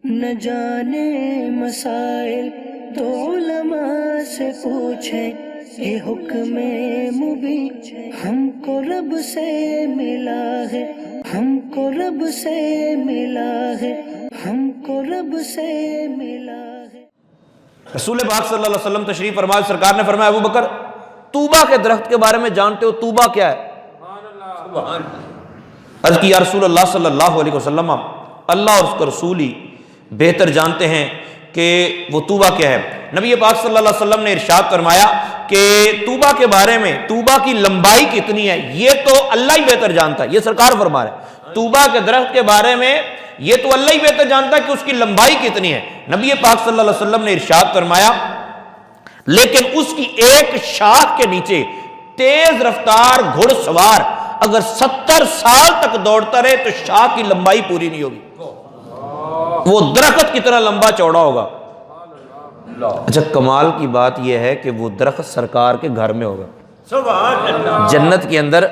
نہ جانے مسائل تو علماء سے پوچھیں، یہ حکم مبین ہم کو رب سے ملا ہے، ہم کو رب سے ملا ہے، ہم کو رب سے ملا ہے۔ رسول پاک صلی اللہ علیہ وسلم تشریف فرمائے، سرکار نے فرمایا ابو بکر طوبہ کے درخت کے بارے میں جانتے ہو؟ طوبہ کیا ہے؟ عرض کی یا رسول اللہ صلی اللہ علیہ وسلم اللہ اور اس کا رسول ہی بہتر جانتے ہیں کہ وہ طوبہ کیا ہے۔ نبی پاک صلی اللہ علیہ وسلم نے ارشاد فرمایا کہ طوبہ کے بارے میں، طوبہ کی لمبائی کتنی ہے یہ تو اللہ ہی بہتر جانتا ہے۔ یہ سرکار فرما رہے ہیں طوبہ کے درخت کے بارے میں یہ تو اللہ ہی بہتر جانتا ہے کہ اس کی لمبائی کتنی ہے۔ نبی پاک صلی اللہ علیہ وسلم نے ارشاد فرمایا لیکن اس کی ایک شاخ کے نیچے تیز رفتار گھڑ سوار اگر 70 سال تک دوڑتا رہے تو شاخ کی لمبائی پوری نہیں ہوگی، وہ درخت کتنا لمبا چوڑا ہوگا۔ اچھا کمال کی بات یہ ہے کہ وہ درخت سرکار کے گھر میں ہوگا، جنت کے اندر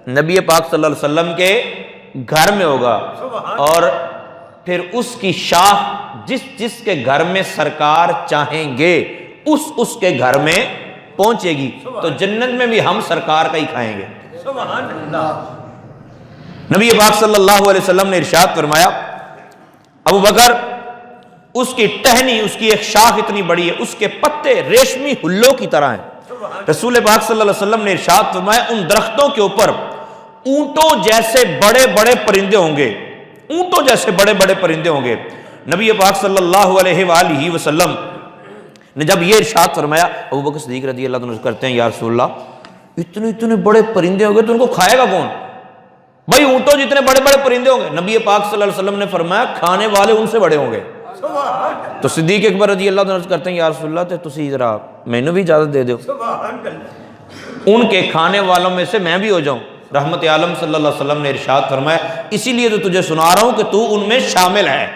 نبی پاک صلی اللہ علیہ وسلم کے گھر میں ہوگا، اور پھر اس کی شاخ جس جس کے گھر میں سرکار چاہیں گے اس کے گھر میں پہنچے گی، تو جنت میں بھی ہم سرکار کا ہی کھائیں گے۔ نبی پاک صلی اللہ علیہ وسلم نے ارشاد فرمایا ابو بکر اس کی ٹہنی، اس کی ایک شاخ اتنی بڑی ہے، اس کے پتے ریشمی ہلوں کی طرح ہیں۔ رسول پاک صلی اللہ علیہ وسلم نے ارشاد فرمایا ان درختوں کے اوپر اونٹوں جیسے بڑے بڑے پرندے ہوں گے، اونٹوں جیسے بڑے بڑے پرندے ہوں گے۔ نبی پاک صلی اللہ علیہ وآلہ وسلم نے جب یہ ارشاد فرمایا، ابو بکر صدیق رضی اللہ عنہ کرتے ہیں یا رسول اللہ اتنے بڑے پرندے ہوں گے تو ان کو کھائے گا کون؟ بھائی اونٹوں جتنے بڑے بڑے پرندے ہوں گے، نبی پاک صلی اللہ علیہ وسلم نے فرمایا کھانے والے ان سے بڑے ہوں گے۔ تو صدیق اکبر رضی اللہ عنہ کرتے ہیں یا رسول اللہ تو تسی ذرا مینوں بھی اجازت دے دو، ان کے کھانے والوں میں سے میں بھی ہو جاؤں۔ رحمت عالم صلی اللہ علیہ وسلم نے ارشاد فرمایا اسی لیے تو تجھے سنا رہا ہوں کہ تو ان میں شامل ہے۔